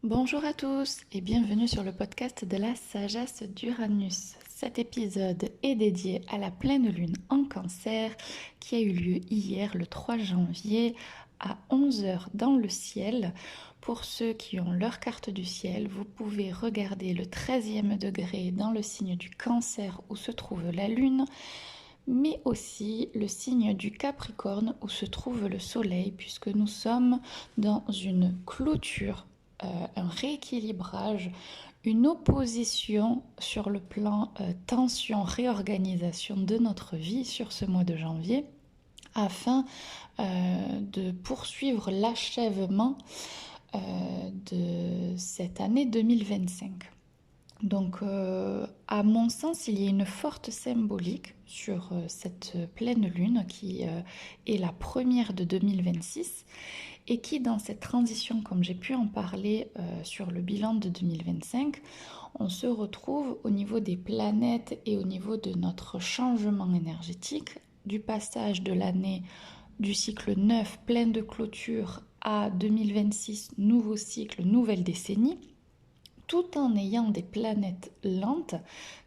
Bonjour à tous et bienvenue sur le podcast de la sagesse d'Uranus. Cet épisode est dédié à la pleine lune en Cancer qui a eu lieu hier le 3 janvier à 11 heures dans le ciel. Pour ceux qui ont leur carte du ciel, vous pouvez regarder le 13e degré dans le signe du Cancer où se trouve la lune, mais aussi le signe du Capricorne où se trouve le soleil, puisque nous sommes dans une clôture, un rééquilibrage, une opposition sur le plan tension, réorganisation de notre vie sur ce mois de janvier, afin de poursuivre l'achèvement de cette année 2025. Donc, à mon sens, il y a une forte symbolique sur cette pleine lune qui est la première de 2026 et qui, dans cette transition, comme j'ai pu en parler sur le bilan de 2025, on se retrouve au niveau des planètes et au niveau de notre changement énergétique, du passage de l'année du cycle 9 plein de clôture à 2026 nouveau cycle, nouvelle décennie, tout en ayant des planètes lentes,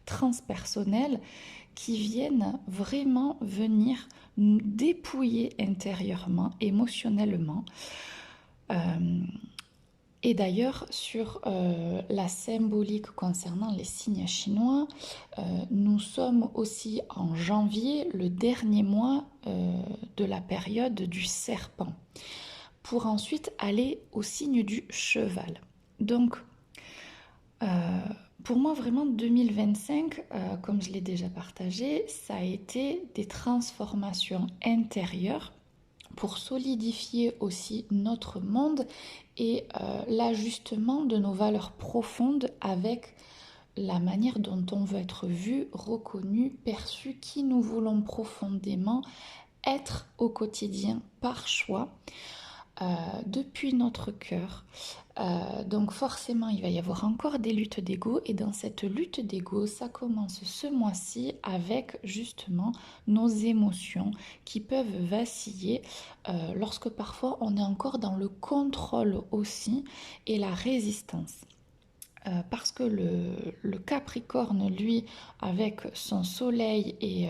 transpersonnelles, qui viennent vraiment venir nous dépouiller intérieurement, émotionnellement. Et d'ailleurs, sur la symbolique concernant les signes chinois, nous sommes aussi en janvier, le dernier mois de la période du serpent, pour ensuite aller au signe du cheval. Donc, pour moi, vraiment, 2025, comme je l'ai déjà partagé, ça a été des transformations intérieures pour solidifier aussi notre monde et l'ajustement de nos valeurs profondes avec la manière dont on veut être vu, reconnu, perçu, qui nous voulons profondément être au quotidien par choix. Depuis notre cœur. Donc forcément, il va y avoir encore des luttes d'ego et dans cette lutte d'ego, ça commence ce mois-ci avec justement nos émotions qui peuvent vaciller lorsque parfois on est encore dans le contrôle aussi et la résistance. Parce que le Capricorne, lui, avec son Soleil et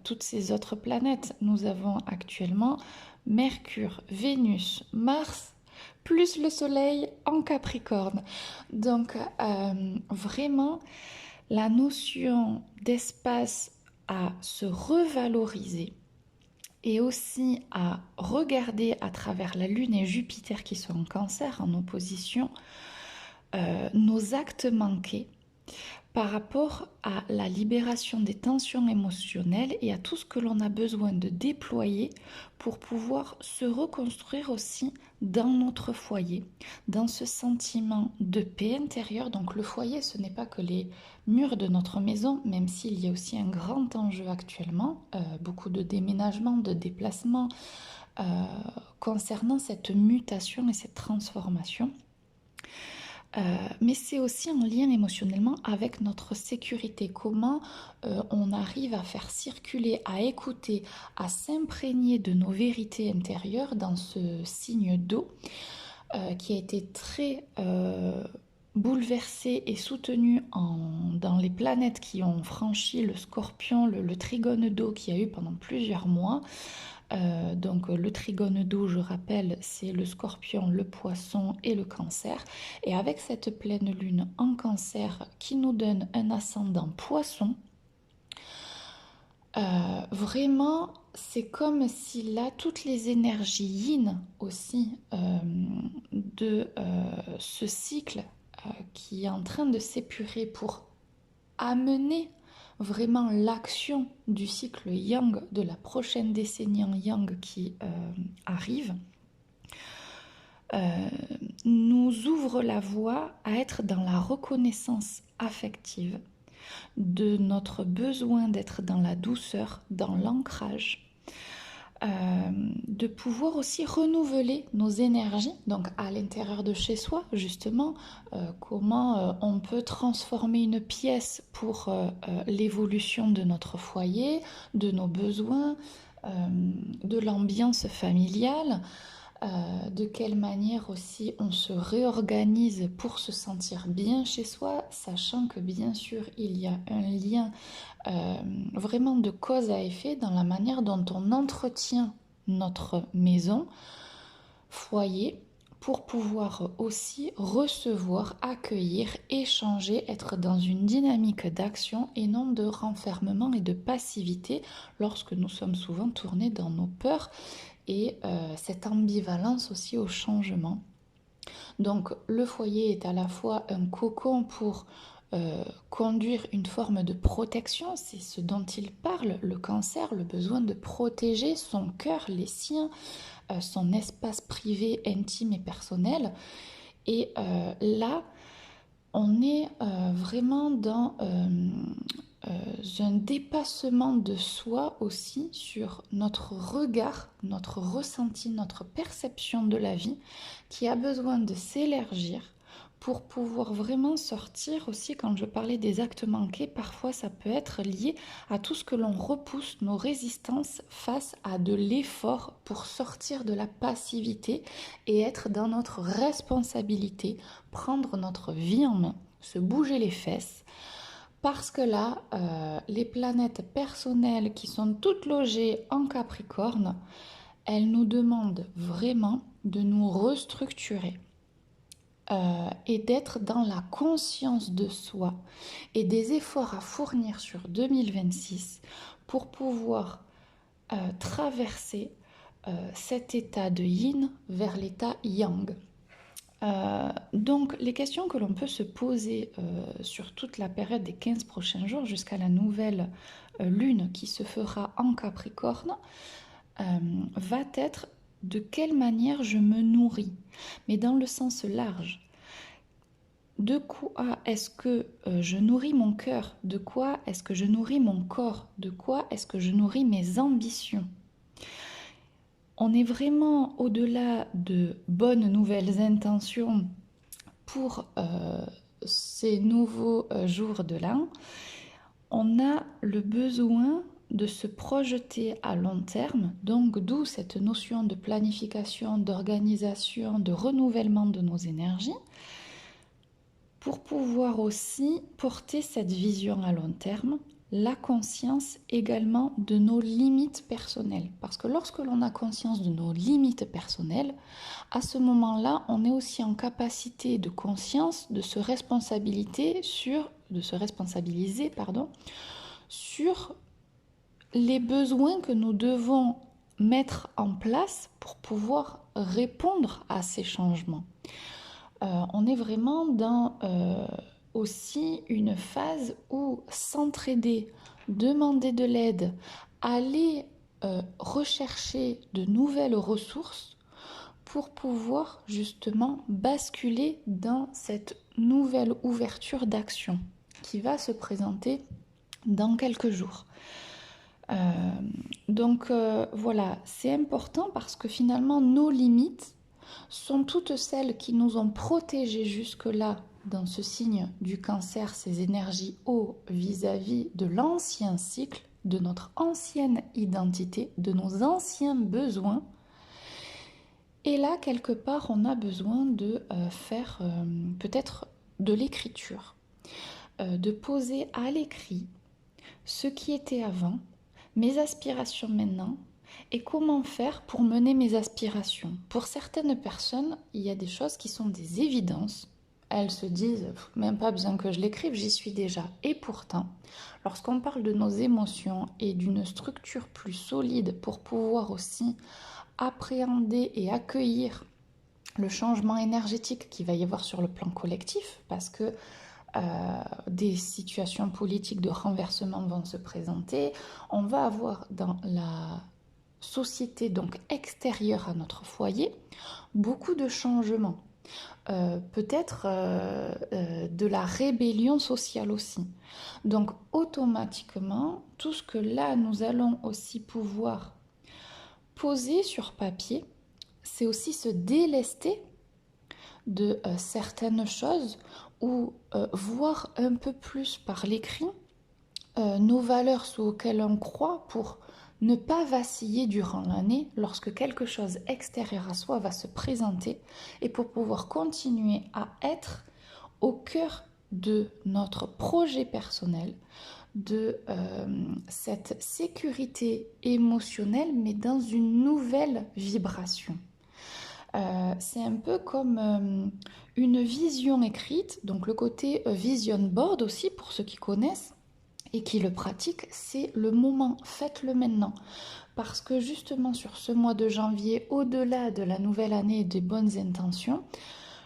toutes ces autres planètes, nous avons actuellement Mercure, Vénus, Mars, plus le Soleil en Capricorne. Donc vraiment, la notion d'espace à se revaloriser et aussi à regarder à travers la Lune et Jupiter qui sont en Cancer, en opposition, nos actes manqués par rapport à la libération des tensions émotionnelles et à tout ce que l'on a besoin de déployer pour pouvoir se reconstruire aussi dans notre foyer, dans ce sentiment de paix intérieure. Donc le foyer, ce n'est pas que les murs de notre maison, même s'il y a aussi un grand enjeu actuellement, beaucoup de déménagements, de déplacements concernant cette mutation et cette transformation. Mais c'est aussi en lien émotionnellement avec notre sécurité. Comment on arrive à faire circuler, à écouter, à s'imprégner de nos vérités intérieures dans ce signe d'eau qui a été très bouleversé et soutenu dans les planètes qui ont franchi le Scorpion, le trigone d'eau qu'il y a eu pendant plusieurs mois. Donc le trigone d'eau, je rappelle, c'est le Scorpion, le Poisson et le Cancer. Et avec cette pleine lune en Cancer qui nous donne un ascendant Poisson, vraiment, c'est comme si là, toutes les énergies yin aussi de ce cycle qui est en train de s'épurer pour amener vraiment l'action du cycle yang de la prochaine décennie en yang qui arrive, nous ouvre la voie à être dans la reconnaissance affective de notre besoin d'être dans la douceur, dans l'ancrage, de pouvoir aussi renouveler nos énergies, donc à l'intérieur de chez soi, justement, comment on peut transformer une pièce pour l'évolution de notre foyer, de nos besoins, de l'ambiance familiale, de quelle manière aussi on se réorganise pour se sentir bien chez soi, sachant que bien sûr il y a un lien euh, vraiment de cause à effet dans la manière dont on entretient notre maison, foyer, pour pouvoir aussi recevoir, accueillir, échanger, être dans une dynamique d'action et non de renfermement et de passivité lorsque nous sommes souvent tournés dans nos peurs et cette ambivalence aussi au changement. Donc le foyer est à la fois un cocon pour conduire une forme de protection, c'est ce dont il parle, le cancer, le besoin de protéger son cœur, les siens, son espace privé, intime et personnel. Et là, on est vraiment dans un dépassement de soi aussi sur notre regard, notre ressenti, notre perception de la vie qui a besoin de s'élargir pour pouvoir vraiment sortir aussi. Quand je parlais des actes manqués, parfois ça peut être lié à tout ce que l'on repousse, nos résistances face à de l'effort pour sortir de la passivité et être dans notre responsabilité, prendre notre vie en main, se bouger les fesses. Parce que là, les planètes personnelles qui sont toutes logées en Capricorne, elles nous demandent vraiment de nous restructurer et d'être dans la conscience de soi et des efforts à fournir sur 2026 pour pouvoir traverser cet état de yin vers l'état yang. Donc les questions que l'on peut se poser sur toute la période des 15 prochains jours jusqu'à la nouvelle lune qui se fera en Capricorne va être de quelle manière je me nourris, mais dans le sens large. De quoi est-ce que je nourris mon cœur? De quoi est-ce que je nourris mon corps? De quoi est-ce que je nourris mes ambitions? On est vraiment au-delà de bonnes nouvelles intentions pour ces nouveaux jours de l'an. On a le besoin de se projeter à long terme, donc d'où cette notion de planification, d'organisation, de renouvellement de nos énergies, pour pouvoir aussi porter cette vision à long terme, la conscience également de nos limites personnelles. Parce que lorsque l'on a conscience de nos limites personnelles, à ce moment-là, on est aussi en capacité de conscience de se responsabiliser sur les besoins que nous devons mettre en place pour pouvoir répondre à ces changements. On est vraiment dans aussi une phase où s'entraider, demander de l'aide, aller rechercher de nouvelles ressources pour pouvoir justement basculer dans cette nouvelle ouverture d'action qui va se présenter dans quelques jours. Donc voilà, c'est important parce que finalement nos limites sont toutes celles qui nous ont protégés jusque-là dans ce signe du cancer, ces énergies eau vis-à-vis de l'ancien cycle, de notre ancienne identité, de nos anciens besoins. Et là, quelque part, on a besoin de faire peut-être de l'écriture, de poser à l'écrit ce qui était avant, mes aspirations maintenant, et comment faire pour mener mes aspirations. Pour certaines personnes, il y a des choses qui sont des évidences. Elles se disent, même pas besoin que je l'écrive, j'y suis déjà. Et pourtant, lorsqu'on parle de nos émotions et d'une structure plus solide pour pouvoir aussi appréhender et accueillir le changement énergétique qu'il va y avoir sur le plan collectif, parce que des situations politiques de renversement vont se présenter, on va avoir dans la société donc extérieure à notre foyer beaucoup de changements, peut-être de la rébellion sociale aussi. Donc automatiquement, tout ce que là nous allons aussi pouvoir poser sur papier, c'est aussi se délester de certaines choses ou voir un peu plus par l'écrit nos valeurs sous lesquelles on croit pour ne pas vaciller durant l'année lorsque quelque chose extérieur à soi va se présenter et pour pouvoir continuer à être au cœur de notre projet personnel, de cette sécurité émotionnelle, mais dans une nouvelle vibration. C'est un peu comme une vision écrite, donc le côté vision board aussi, pour ceux qui connaissent et qui le pratiquent, c'est le moment, faites-le maintenant. Parce que justement sur ce mois de janvier, au-delà de la nouvelle année et des bonnes intentions,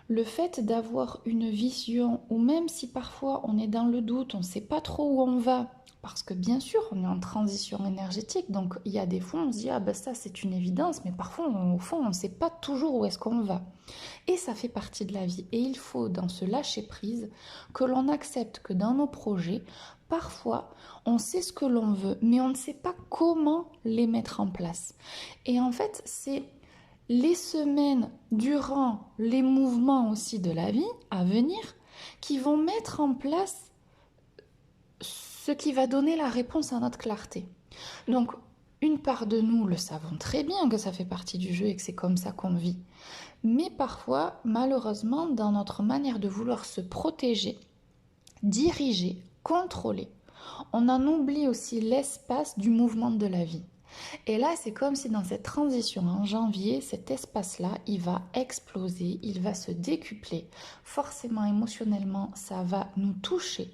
le fait d'avoir une vision, ou même si parfois on est dans le doute, on ne sait pas trop où on va, parce que bien sûr on est en transition énergétique, donc il y a des fois on se dit ah ben ça c'est une évidence, mais parfois au fond on ne sait pas toujours où est-ce qu'on va. Et ça fait partie de la vie. Et il faut dans ce lâcher prise que l'on accepte que dans nos projets, parfois on sait ce que l'on veut, mais on ne sait pas comment les mettre en place. Et en fait c'est les semaines durant les mouvements aussi de la vie à venir qui vont mettre en place ce qui va donner la réponse à notre clarté. Donc, une part de nous le savons très bien que ça fait partie du jeu et que c'est comme ça qu'on vit. Mais parfois, malheureusement, dans notre manière de vouloir se protéger, diriger, contrôler, on en oublie aussi l'espace du mouvement de la vie. Et là, c'est comme si dans cette transition en janvier, cet espace-là, il va exploser, il va se décupler. Forcément, émotionnellement, ça va nous toucher.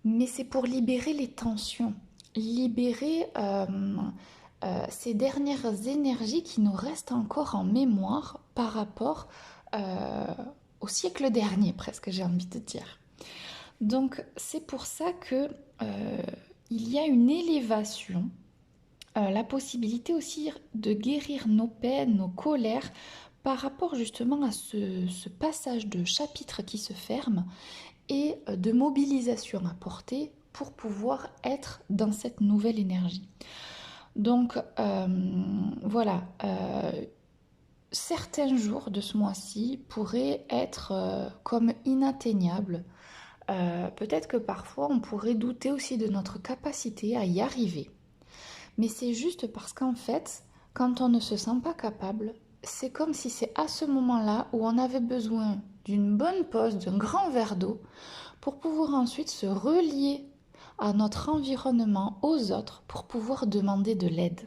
Mais c'est pour libérer les tensions, libérer ces dernières énergies qui nous restent encore en mémoire par rapport au siècle dernier, presque, j'ai envie de dire. Donc, c'est pour ça que il y a une élévation, la possibilité aussi de guérir nos peines, nos colères, par rapport justement à ce passage de chapitre qui se ferme et de mobilisation à porter pour pouvoir être dans cette nouvelle énergie. Donc voilà, certains jours de ce mois-ci pourraient être comme inatteignables. Peut-être que parfois on pourrait douter aussi de notre capacité à y arriver. Mais c'est juste parce qu'en fait, quand on ne se sent pas capable, c'est comme si c'est à ce moment-là où on avait besoin d'une bonne pause, d'un grand verre d'eau, pour pouvoir ensuite se relier à notre environnement, aux autres, pour pouvoir demander de l'aide.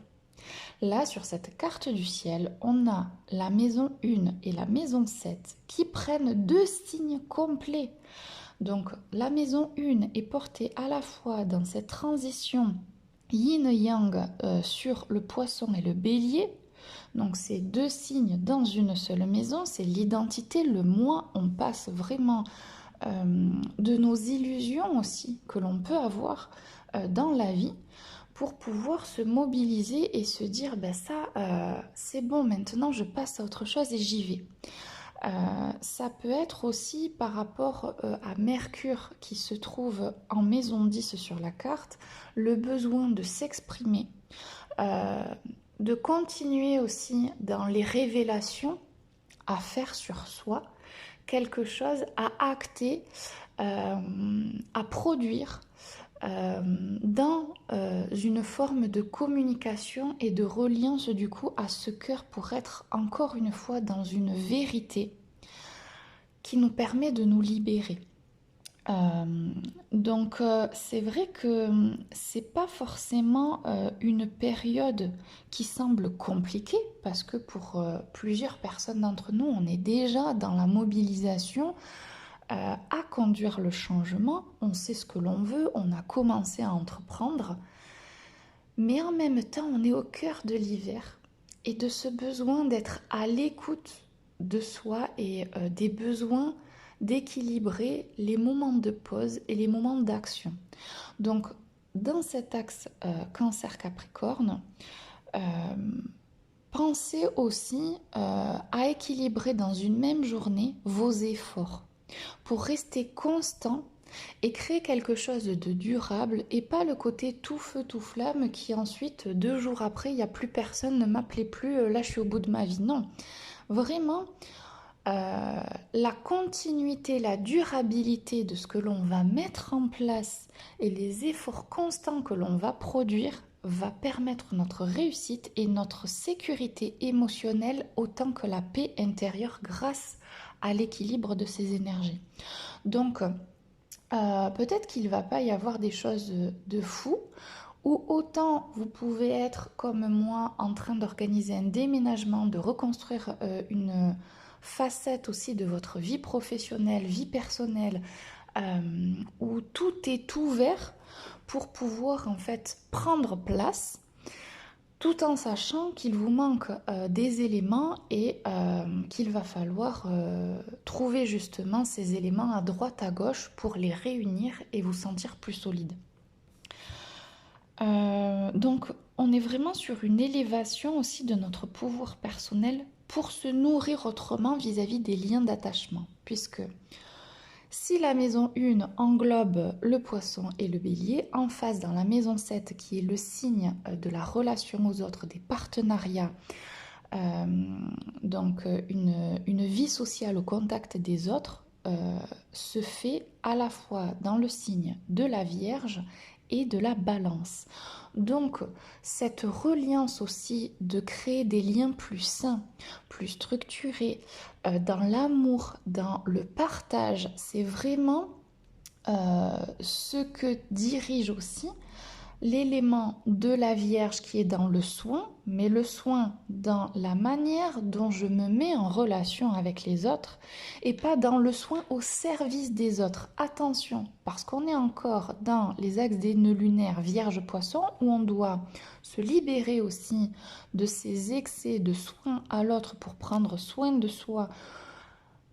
Là, sur cette carte du ciel, on a la maison 1 et la maison 7 qui prennent deux signes complets. Donc, la maison 1 est portée à la fois dans cette transition yin-yang sur le poisson et le bélier. Donc c'est deux signes dans une seule maison, c'est l'identité, le moi, on passe vraiment de nos illusions aussi que l'on peut avoir dans la vie pour pouvoir se mobiliser et se dire ben ça c'est bon, maintenant je passe à autre chose et j'y vais. Ça peut être aussi par rapport à Mercure qui se trouve en maison 10 sur la carte, le besoin de s'exprimer, de continuer aussi dans les révélations à faire sur soi, quelque chose à acter, à produire dans une forme de communication et de reliance du coup à ce cœur pour être encore une fois dans une vérité qui nous permet de nous libérer. Donc c'est vrai que c'est pas forcément une période qui semble compliquée parce que pour plusieurs personnes d'entre nous on est déjà dans la mobilisation à conduire le changement, on sait ce que l'on veut, on a commencé à entreprendre, mais en même temps on est au cœur de l'hiver et de ce besoin d'être à l'écoute de soi et des besoins d'équilibrer les moments de pause et les moments d'action. Donc dans cet axe Cancer-Capricorne, pensez aussi à équilibrer dans une même journée vos efforts pour rester constant et créer quelque chose de durable et pas le côté tout feu tout flamme qui ensuite 2 jours après il n'y a plus personne, ne m'appelez plus, là je suis au bout de ma vie. Non, vraiment la continuité, la durabilité de ce que l'on va mettre en place et les efforts constants que l'on va produire va permettre notre réussite et notre sécurité émotionnelle autant que la paix intérieure grâce à l'équilibre de ces énergies. Donc, peut-être qu'il ne va pas y avoir des choses de fou, ou autant vous pouvez être comme moi en train d'organiser un déménagement, de reconstruire une facette aussi de votre vie professionnelle, vie personnelle, où tout est ouvert pour pouvoir en fait prendre place tout en sachant qu'il vous manque des éléments et qu'il va falloir trouver justement ces éléments à droite à gauche pour les réunir et vous sentir plus solide. Donc on est vraiment sur une élévation aussi de notre pouvoir personnel pour se nourrir autrement vis-à-vis des liens d'attachement, puisque si la maison 1 englobe le poisson et le bélier, en face dans la maison 7 qui est le signe de la relation aux autres, des partenariats, donc une vie sociale au contact des autres, se fait à la fois dans le signe de la Vierge et de la Balance. Donc cette reliance aussi de créer des liens plus sains, plus structurés, dans l'amour, dans le partage, c'est vraiment ce que dirige aussi l'élément de la Vierge qui est dans le soin, mais le soin dans la manière dont je me mets en relation avec les autres et pas dans le soin au service des autres. Attention, parce qu'on est encore dans les axes des nœuds lunaires Vierge-Poisson où on doit se libérer aussi de ces excès de soin à l'autre pour prendre soin de soi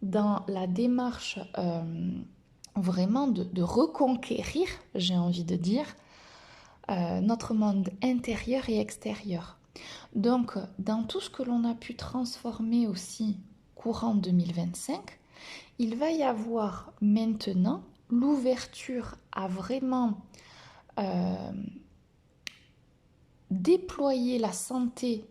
dans la démarche vraiment de reconquérir, j'ai envie de dire, notre monde intérieur et extérieur. Donc, dans tout ce que l'on a pu transformer aussi courant 2025, il va y avoir maintenant l'ouverture à vraiment déployer la santé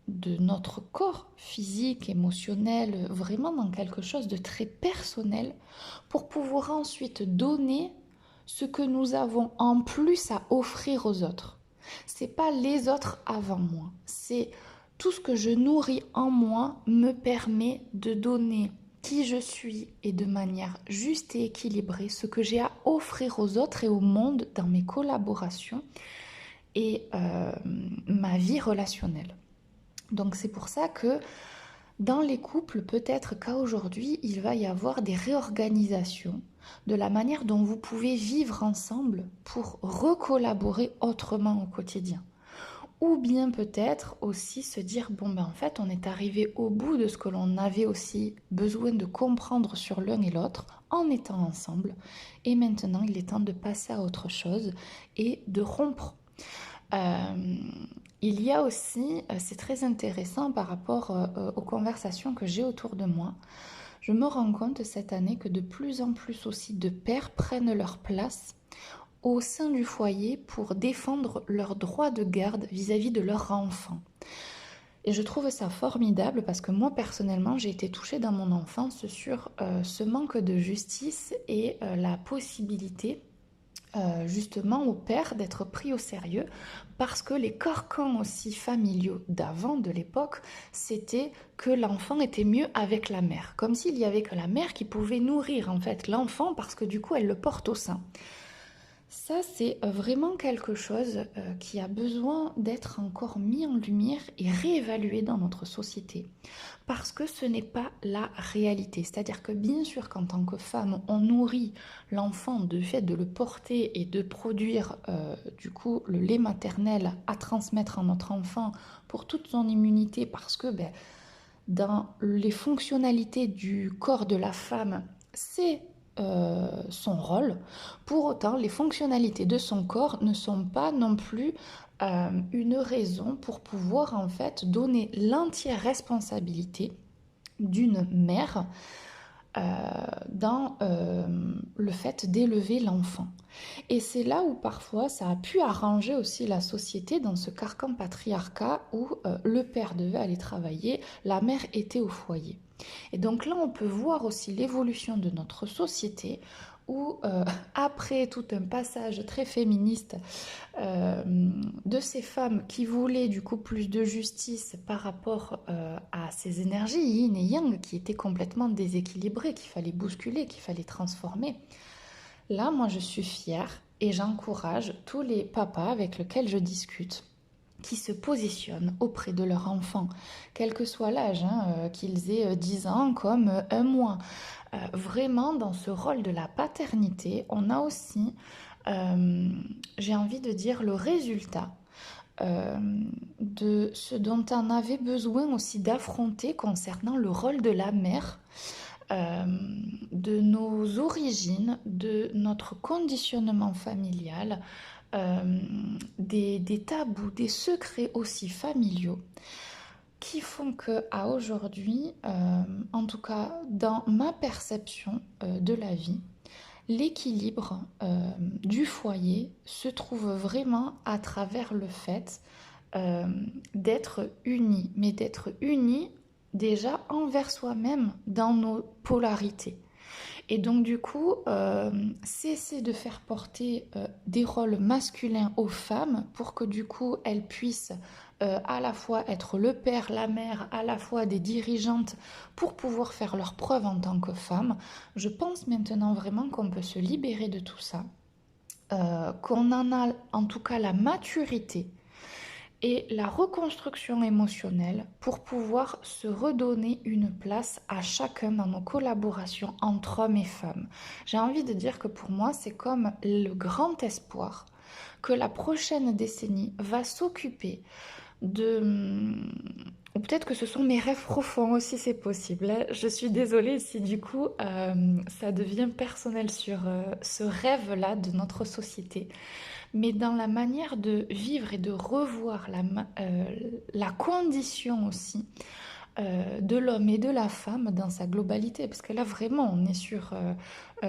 de notre corps physique, émotionnel, vraiment dans quelque chose de très personnel pour pouvoir ensuite donner ce que nous avons en plus à offrir aux autres. C'est pas les autres avant moi, c'est tout ce que je nourris en moi me permet de donner qui je suis et de manière juste et équilibrée ce que j'ai à offrir aux autres et au monde dans mes collaborations et ma vie relationnelle. Donc c'est pour ça que dans les couples, peut-être qu'à aujourd'hui, il va y avoir des réorganisations de la manière dont vous pouvez vivre ensemble pour recollaborer autrement au quotidien. Ou bien peut-être aussi se dire, bon ben en fait on est arrivé au bout de ce que l'on avait aussi besoin de comprendre sur l'un et l'autre en étant ensemble. Et maintenant il est temps de passer à autre chose et de rompre. Il y a aussi, c'est très intéressant par rapport aux conversations que j'ai autour de moi, je me rends compte cette année que de plus en plus aussi de pères prennent leur place au sein du foyer pour défendre leurs droits de garde vis-à-vis de leurs enfants. Et je trouve ça formidable parce que moi personnellement j'ai été touchée dans mon enfance sur ce manque de justice et la possibilité justement au père d'être pris au sérieux parce que les carcans aussi familiaux d'avant, de l'époque, c'était que l'enfant était mieux avec la mère, comme s'il y avait que la mère qui pouvait nourrir en fait l'enfant parce que du coup elle le porte au sein. Ça, c'est vraiment quelque chose qui a besoin d'être encore mis en lumière et réévalué dans notre société. Parce que ce n'est pas la réalité. C'est-à-dire que bien sûr qu'en tant que femme, on nourrit l'enfant du fait de le porter et de produire du coup le lait maternel à transmettre à notre enfant pour toute son immunité parce que dans les fonctionnalités du corps de la femme, c'est son rôle. Pour autant, les fonctionnalités de son corps ne sont pas non plus une raison pour pouvoir en fait donner l'entière responsabilité d'une mère dans le fait d'élever l'enfant. Et c'est là où parfois ça a pu arranger aussi la société dans ce carcan patriarcat où le père devait aller travailler, la mère était au foyer. Et donc là, on peut voir aussi l'évolution de notre société où, après tout un passage très féministe euh, de ces femmes qui voulaient du coup plus de justice par rapport à ces énergies yin et yang qui étaient complètement déséquilibrées, qu'il fallait bousculer, qu'il fallait transformer. Là, moi, je suis fière et j'encourage tous les papas avec lesquels je discute qui se positionnent auprès de leur enfant, quel que soit l'âge, hein, qu'ils aient 10 ans comme 1 mois. Vraiment, dans ce rôle de la paternité, on a aussi, euh, j'ai envie de dire, le résultat euh, de ce dont on avait besoin aussi d'affronter concernant le rôle de la mère, euh, de nos origines, de notre conditionnement familial, des tabous, des secrets aussi familiaux qui font que à aujourd'hui, en tout cas dans ma perception de la vie, l'équilibre du foyer se trouve vraiment à travers le fait euh, d'être unis, mais d'être unis déjà envers soi-même dans nos polarités. Et donc du coup, cesser de faire porter des rôles masculins aux femmes pour que du coup elles puissent à la fois être le père, la mère, à la fois des dirigeantes pour pouvoir faire leurs preuves en tant que femmes. Je pense maintenant vraiment qu'on peut se libérer de tout ça, qu'on en a en tout cas la maturité et la reconstruction émotionnelle pour pouvoir se redonner une place à chacun dans nos collaborations entre hommes et femmes. J'ai envie de dire que pour moi, c'est comme le grand espoir que la prochaine décennie va s'occuper de... Ou peut-être que ce sont mes rêves profonds aussi, c'est possible. Je suis désolée si du coup ça devient personnel sur ce rêve-là de notre société, mais dans la manière de vivre et de revoir la condition aussi de l'homme et de la femme dans sa globalité, parce que là vraiment on est sur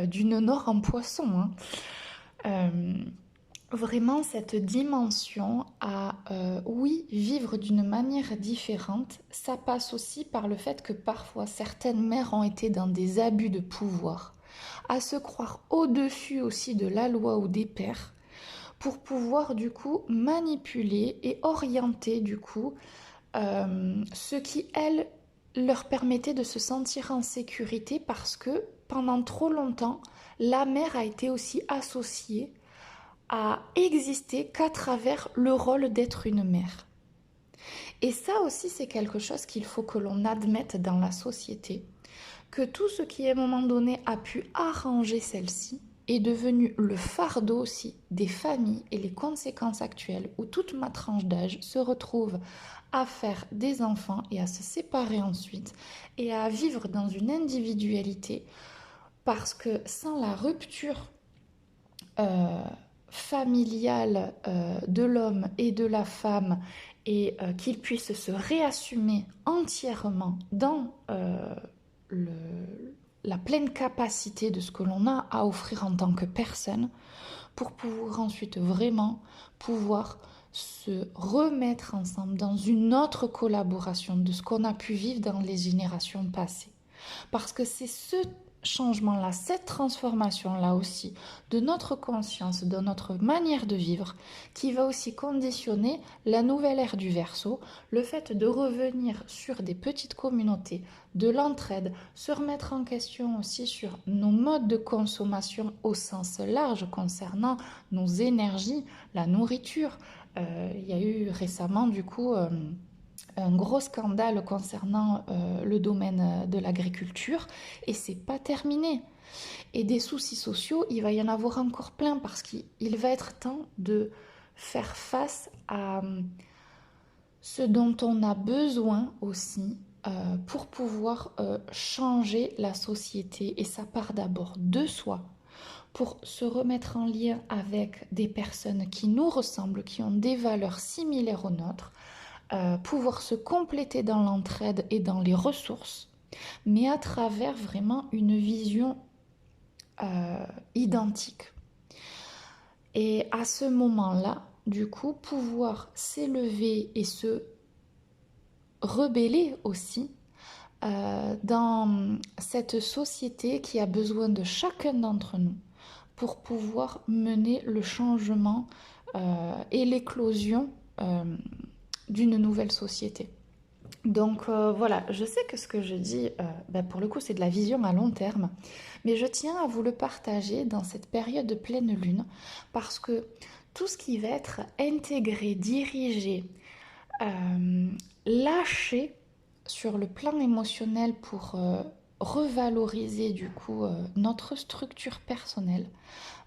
du nord en poisson, hein. Euh, Vraiment cette dimension à, oui, vivre d'une manière différente, ça passe aussi par le fait que parfois certaines mères ont été dans des abus de pouvoir, à se croire au-dessus aussi de la loi ou des pères, pour pouvoir du coup manipuler et orienter du coup ce qui, elles, leur permettait de se sentir en sécurité parce que pendant trop longtemps, la mère a été aussi associée à exister qu'à travers le rôle d'être une mère. Et ça aussi, c'est quelque chose qu'il faut que l'on admette dans la société, que tout ce qui à un moment donné a pu arranger celle-ci est devenu le fardeau aussi des familles et les conséquences actuelles où toute ma tranche d'âge se retrouve à faire des enfants et à se séparer ensuite et à vivre dans une individualité parce que sans la rupture euh, familiale de l'homme et de la femme et qu'ils puissent se réassumer entièrement dans le, la pleine capacité de ce que l'on a à offrir en tant que personne pour pouvoir ensuite vraiment pouvoir se remettre ensemble dans une autre collaboration de ce qu'on a pu vivre dans les générations passées. Parce que c'est ce changement-là, cette transformation-là aussi de notre conscience, de notre manière de vivre, qui va aussi conditionner la nouvelle ère du Verseau, le fait de revenir sur des petites communautés, de l'entraide, se remettre en question aussi sur nos modes de consommation au sens large concernant nos énergies, la nourriture. Il y a eu récemment du coup un gros scandale concernant le domaine de l'agriculture et c'est pas terminé. Et des soucis sociaux, il va y en avoir encore plein parce qu'il va être temps de faire face à ce dont on a besoin aussi pour pouvoir changer la société. Et ça part d'abord de soi pour se remettre en lien avec des personnes qui nous ressemblent, qui ont des valeurs similaires aux nôtres, pouvoir se compléter dans l'entraide et dans les ressources, mais à travers vraiment une vision identique. Et à ce moment-là, du coup, pouvoir s'élever et se rebeller aussi dans cette société qui a besoin de chacun d'entre nous pour pouvoir mener le changement et l'éclosion d'une nouvelle société. Donc voilà, je sais que ce que je dis, pour le coup, c'est de la vision à long terme, mais je tiens à vous le partager dans cette période de pleine lune, parce que tout ce qui va être intégré, dirigé, lâché sur le plan émotionnel pour revaloriser du coup notre structure personnelle,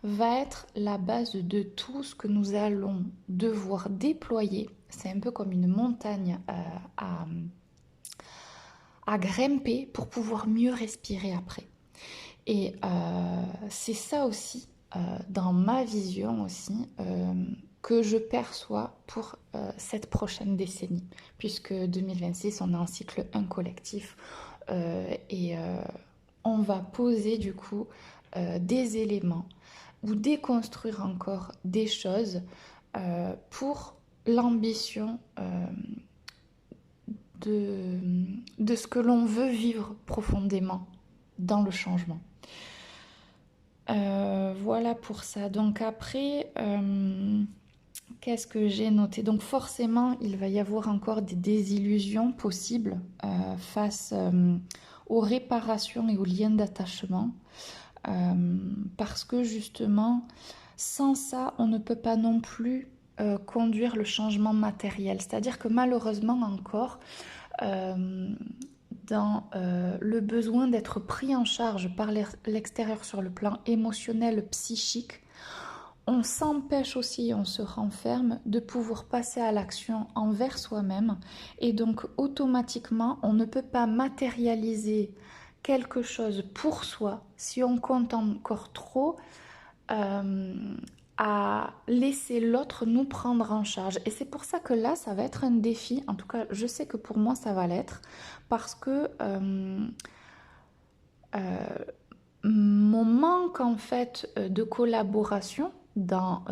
va être la base de tout ce que nous allons devoir déployer. C'est un peu comme une montagne à grimper pour pouvoir mieux respirer après. Et c'est ça aussi, dans ma vision aussi, que je perçois pour cette prochaine décennie, puisque 2026, on est en cycle 1 collectif, et on va poser du coup des éléments ou déconstruire encore des choses pour l'ambition de ce que l'on veut vivre profondément dans le changement. Voilà pour ça. Donc après, qu'est-ce que j'ai noté? Donc forcément, il va y avoir encore des désillusions possibles face aux réparations et aux liens d'attachement. Parce que justement, sans ça, on ne peut pas non plus conduire le changement matériel. C'est-à-dire que malheureusement encore, dans le besoin d'être pris en charge par l'extérieur sur le plan émotionnel, psychique, on s'empêche aussi, on se renferme de pouvoir passer à l'action envers soi-même, et donc automatiquement on ne peut pas matérialiser quelque chose pour soi si on compte encore trop à laisser l'autre nous prendre en charge. Et c'est pour ça que là, ça va être un défi. En tout cas, je sais que pour moi, ça va l'être. Parce que mon manque, en fait, de collaboration dans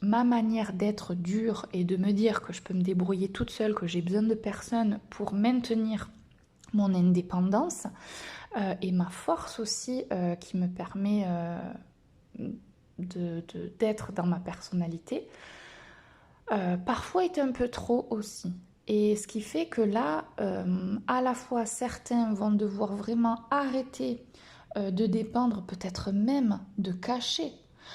ma manière d'être dure et de me dire que je peux me débrouiller toute seule, que j'ai besoin de personne pour maintenir mon indépendance, et ma force aussi qui me permet d'être dans ma personnalité, parfois est un peu trop aussi. Et ce qui fait que là, à la fois certains vont devoir vraiment arrêter de dépendre, peut-être même de cacher,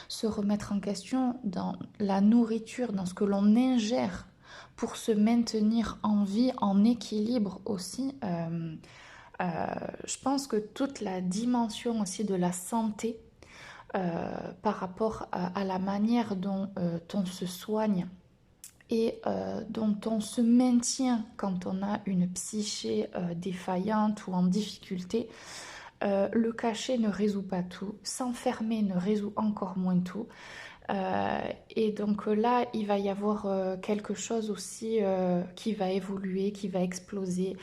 se remettre en question dans la nourriture, dans ce que l'on ingère pour se maintenir en vie, en équilibre aussi. Je pense que toute la dimension aussi de la santé par rapport à la manière dont on se soigne et dont on se maintient quand on a une psyché défaillante ou en difficulté. Le cacher ne résout pas tout, s'enfermer ne résout encore moins tout. Et donc là, il va y avoir quelque chose aussi qui va évoluer, qui va exploser.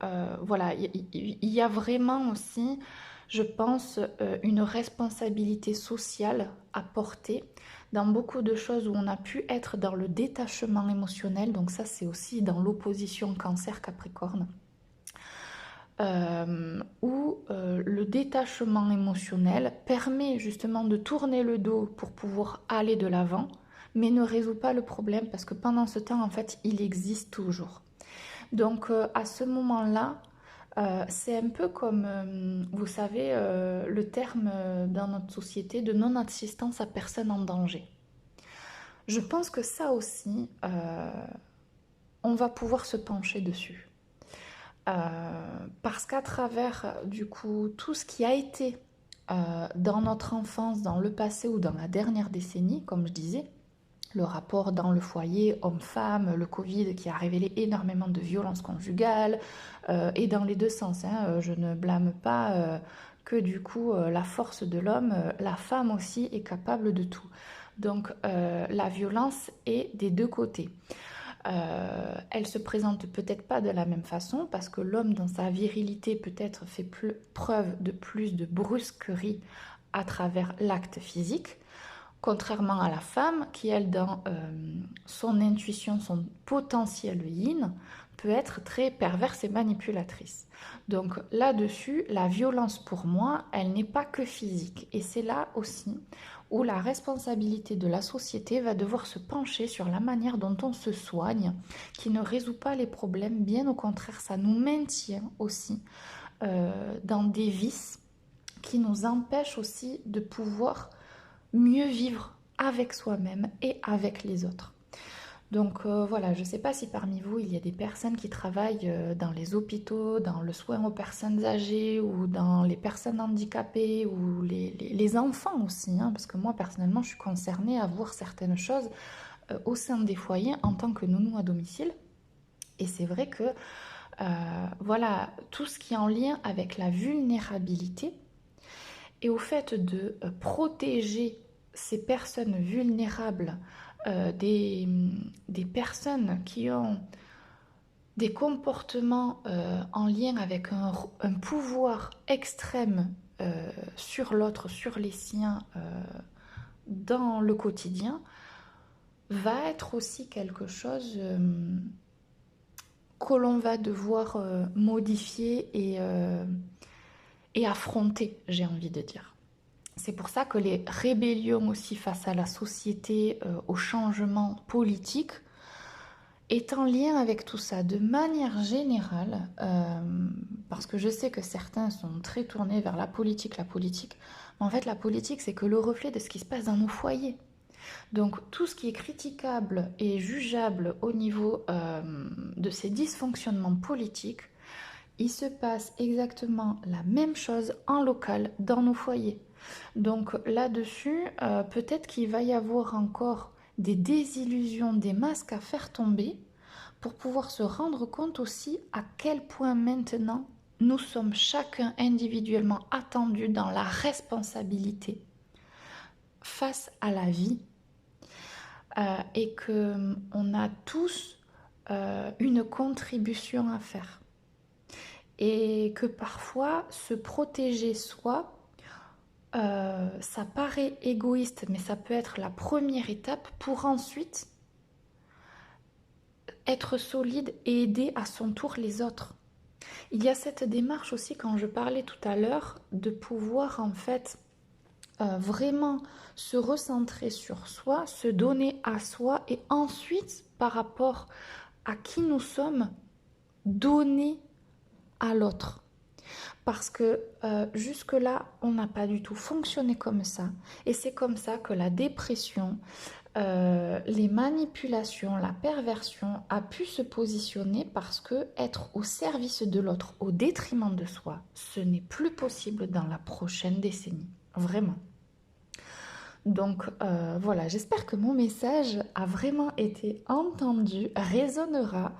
Voilà, il y a vraiment aussi, je pense, une responsabilité sociale à porter dans beaucoup de choses où on a pu être dans le détachement émotionnel. Donc ça, c'est aussi dans l'opposition Cancer-Capricorne. Où le détachement émotionnel permet justement de tourner le dos pour pouvoir aller de l'avant, mais ne résout pas le problème parce que pendant ce temps, en fait, il existe toujours. Donc à ce moment-là, c'est un peu comme, vous savez, le terme dans notre société de non-assistance à personne en danger. Je pense que ça aussi, on va pouvoir se pencher dessus. Parce qu'à travers, du coup, tout ce qui a été dans notre enfance, dans le passé ou dans la dernière décennie, comme je disais, le rapport dans le foyer homme-femme, le Covid qui a révélé énormément de violences conjugales, et dans les deux sens, hein, je ne blâme pas que du coup la force de l'homme, la femme aussi est capable de tout. Donc la violence est des deux côtés. Elle se présente peut-être pas de la même façon parce que l'homme dans sa virilité peut-être fait preuve de plus de brusquerie à travers l'acte physique, contrairement à la femme qui, elle, dans son intuition, son potentiel yin, peut être très perverse et manipulatrice. Donc là-dessus, la violence pour moi, elle n'est pas que physique. Et c'est là aussi où la responsabilité de la société va devoir se pencher sur la manière dont on se soigne, qui ne résout pas les problèmes, bien au contraire, ça nous maintient aussi dans des vices qui nous empêchent aussi de pouvoir mieux vivre avec soi-même et avec les autres. Donc voilà, je ne sais pas si parmi vous, il y a des personnes qui travaillent dans les hôpitaux, dans le soin aux personnes âgées ou dans les personnes handicapées ou les enfants aussi, hein, parce que moi personnellement, je suis concernée à voir certaines choses au sein des foyers en tant que nounou à domicile. Et c'est vrai que voilà, tout ce qui est en lien avec la vulnérabilité et au fait de protéger ces personnes vulnérables des personnes qui ont des comportements en lien avec un pouvoir extrême sur l'autre, sur les siens dans le quotidien, va être aussi quelque chose que l'on va devoir modifier et affronter, j'ai envie de dire. C'est pour ça que les rébellions aussi face à la société, au changement politique, est en lien avec tout ça. De manière générale, parce que je sais que certains sont très tournés vers la politique, mais en fait la politique c'est que le reflet de ce qui se passe dans nos foyers. Donc tout ce qui est critiquable et jugeable au niveau de ces dysfonctionnements politiques, il se passe exactement la même chose en local dans nos foyers. Donc là-dessus, peut-être qu'il va y avoir encore des désillusions, des masques à faire tomber pour pouvoir se rendre compte aussi à quel point maintenant nous sommes chacun individuellement attendus dans la responsabilité face à la vie et qu'on a tous une contribution à faire. Et que parfois, se protéger soi, ça paraît égoïste, mais ça peut être la première étape pour ensuite être solide et aider à son tour les autres. Il y a cette démarche aussi, quand je parlais tout à l'heure, de pouvoir en fait vraiment se recentrer sur soi, se donner à soi et ensuite, par rapport à qui nous sommes, donner à l'autre. Parce que jusque-là, on n'a pas du tout fonctionné comme ça. Et c'est comme ça que la dépression, les manipulations, la perversion a pu se positionner parce que être au service de l'autre au détriment de soi, ce n'est plus possible dans la prochaine décennie. Vraiment. Donc voilà, j'espère que mon message a vraiment été entendu, résonnera.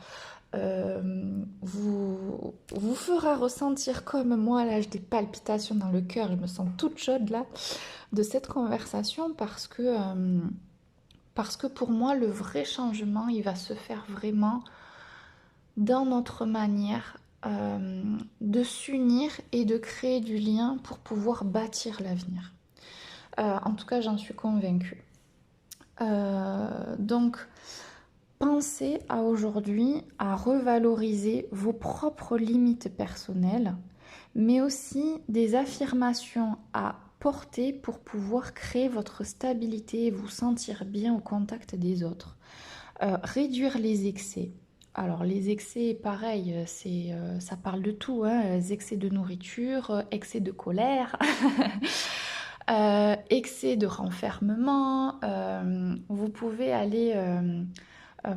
Vous fera ressentir comme moi, là j'ai des palpitations dans le cœur, je me sens toute chaude là de cette conversation parce que pour moi le vrai changement il va se faire vraiment dans notre manière de s'unir et de créer du lien pour pouvoir bâtir l'avenir. En tout cas j'en suis convaincue. Donc pensez à aujourd'hui à revaloriser vos propres limites personnelles, mais aussi des affirmations à porter pour pouvoir créer votre stabilité et vous sentir bien au contact des autres. Réduire les excès. Alors les excès, pareil, ça parle de tout, hein, excès de nourriture, excès de colère. Excès de renfermement, vous pouvez aller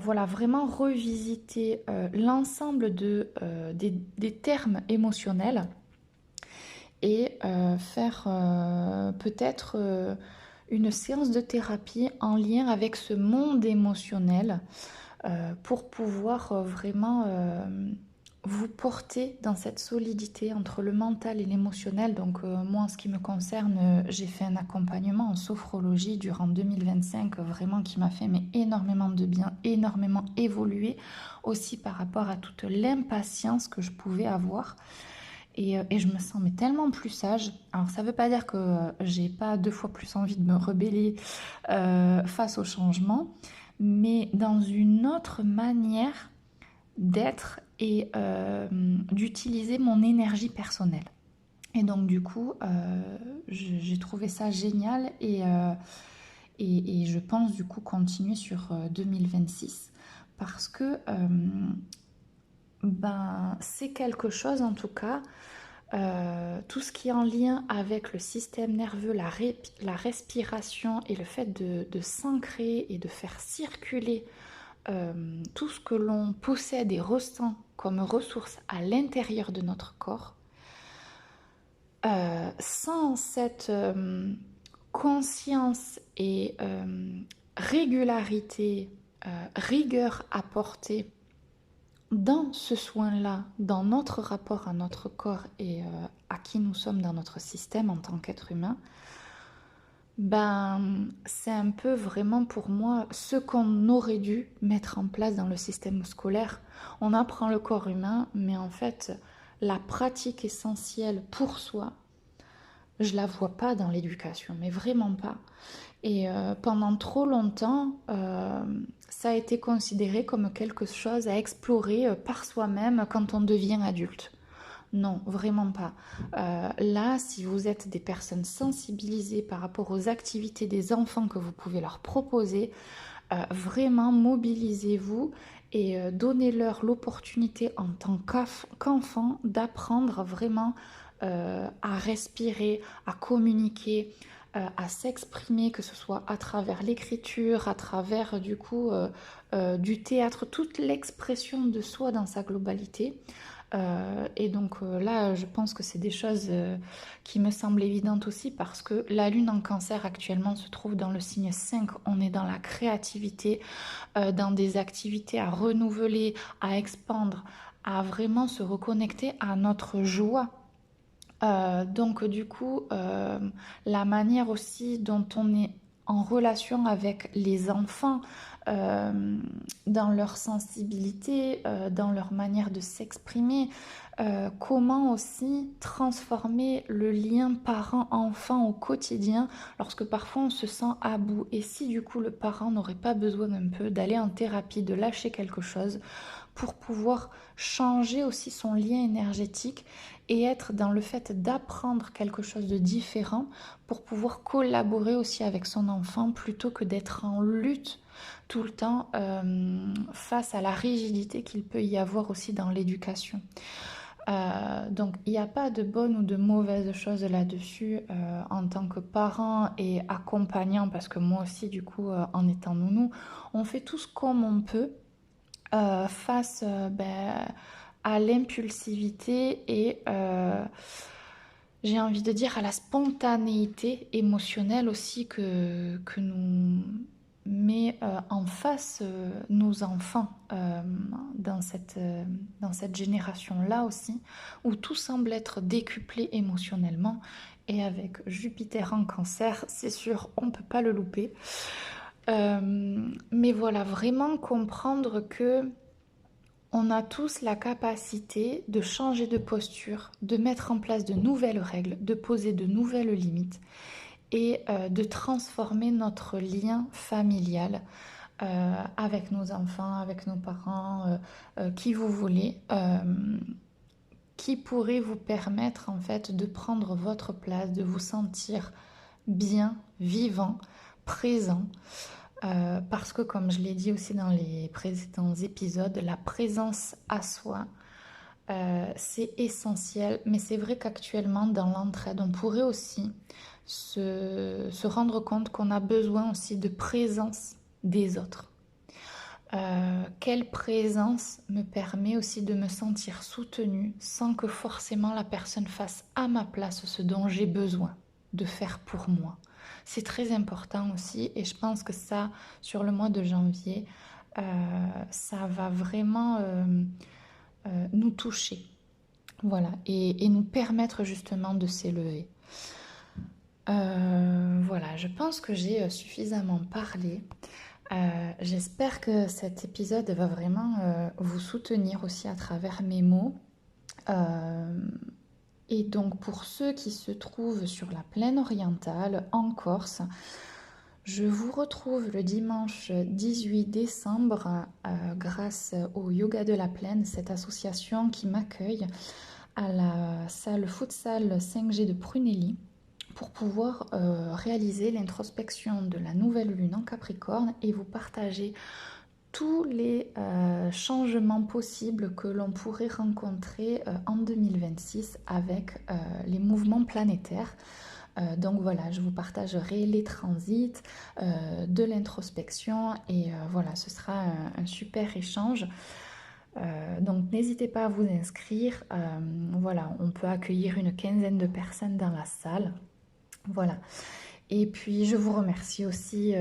voilà, vraiment revisiter l'ensemble des termes émotionnels et faire peut-être une séance de thérapie en lien avec ce monde émotionnel pour pouvoir vraiment vous porter dans cette solidité entre le mental et l'émotionnel. Donc moi, en ce qui me concerne, j'ai fait un accompagnement en sophrologie durant 2025, vraiment qui m'a fait énormément de bien, énormément évoluer, aussi par rapport à toute l'impatience que je pouvais avoir. Et je me sens tellement plus sage. Alors ça ne veut pas dire que j'ai pas 2 fois plus envie de me rebeller face au changement, mais dans une autre manière d'être et d'utiliser mon énergie personnelle. Et donc du coup, j'ai trouvé ça génial et je pense du coup continuer sur 2026 parce que c'est quelque chose en tout cas, tout ce qui est en lien avec le système nerveux, la respiration et le fait de s'ancrer et de faire circuler tout ce que l'on possède et ressent comme ressources à l'intérieur de notre corps, sans cette conscience et régularité, rigueur apportée dans ce soin-là, dans notre rapport à notre corps et à qui nous sommes dans notre système en tant qu'être humain, c'est un peu vraiment pour moi ce qu'on aurait dû mettre en place dans le système scolaire. On apprend le corps humain, mais en fait, la pratique essentielle pour soi, je la vois pas dans l'éducation, mais vraiment pas. Et pendant trop longtemps, ça a été considéré comme quelque chose à explorer par soi-même quand on devient adulte. Non, vraiment pas. Là, si vous êtes des personnes sensibilisées par rapport aux activités des enfants que vous pouvez leur proposer, vraiment mobilisez-vous et donnez-leur l'opportunité en tant qu'enfant d'apprendre vraiment à respirer, à communiquer, à s'exprimer, que ce soit à travers l'écriture, à travers du coup du théâtre, toute l'expression de soi dans sa globalité. Et donc là, je pense que c'est des choses qui me semblent évidentes aussi parce que la lune en cancer actuellement se trouve dans le signe 5. On est dans la créativité, dans des activités à renouveler, à expandre, à vraiment se reconnecter à notre joie. Donc du coup, la manière aussi dont on est en relation avec les enfants, euh, dans leur sensibilité, dans leur manière de s'exprimer, comment aussi transformer le lien parent-enfant au quotidien lorsque parfois on se sent à bout. Et si du coup le parent n'aurait pas besoin un peu d'aller en thérapie, de lâcher quelque chose pour pouvoir changer aussi son lien énergétique et être dans le fait d'apprendre quelque chose de différent pour pouvoir collaborer aussi avec son enfant plutôt que d'être en lutte tout le temps face à la rigidité qu'il peut y avoir aussi dans l'éducation. Donc il n'y a pas de bonne ou de mauvaise choses là-dessus en tant que parent et accompagnant parce que moi aussi du coup en étant nounou, on fait tous comme on peut face à l'impulsivité et j'ai envie de dire à la spontanéité émotionnelle aussi que nous met en face nos enfants dans cette génération-là aussi, où tout semble être décuplé émotionnellement. Et avec Jupiter en cancer, c'est sûr, on ne peut pas le louper. Mais voilà, vraiment comprendre que on a tous la capacité de changer de posture, de mettre en place de nouvelles règles, de poser de nouvelles limites et de transformer notre lien familial avec nos enfants, avec nos parents, qui vous voulez, qui pourrait vous permettre en fait de prendre votre place, de vous sentir bien, vivant, présent. Parce que comme je l'ai dit aussi dans les précédents épisodes, la présence à soi, c'est essentiel. Mais c'est vrai qu'actuellement, dans l'entraide, on pourrait aussi se rendre compte qu'on a besoin aussi de présence des autres. Quelle présence me permet aussi de me sentir soutenue sans que forcément la personne fasse à ma place ce dont j'ai besoin de faire pour moi. C'est très important aussi et je pense que ça, sur le mois de janvier, ça va vraiment nous toucher. Voilà, et nous permettre justement de s'élever. Voilà, je pense que j'ai suffisamment parlé. J'espère que cet épisode va vraiment vous soutenir aussi à travers mes mots. Euh, et donc pour ceux qui se trouvent sur la plaine orientale, en Corse, Je vous retrouve le dimanche 18 décembre grâce au Yoga de la Plaine, cette association qui m'accueille à la salle futsal 5G de Prunelli pour pouvoir réaliser l'introspection de la nouvelle lune en Capricorne et vous partager tous les changements possibles que l'on pourrait rencontrer en 2026 avec les mouvements planétaires. Donc voilà, je vous partagerai les transits, de l'introspection et voilà, ce sera un super échange. Donc n'hésitez pas à vous inscrire. Voilà, on peut accueillir une quinzaine de personnes dans la salle. Voilà. Et puis je vous remercie aussi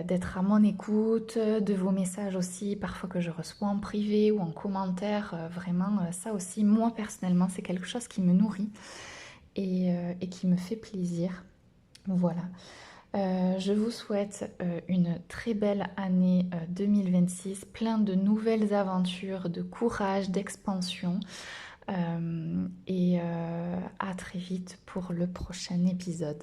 d'être à mon écoute, de vos messages aussi, parfois que je reçois en privé ou en commentaire. Vraiment, ça aussi, moi personnellement, c'est quelque chose qui me nourrit et qui me fait plaisir. Voilà. Je vous souhaite une très belle année 2026, plein de nouvelles aventures, de courage, d'expansion. Et à très vite pour le prochain épisode.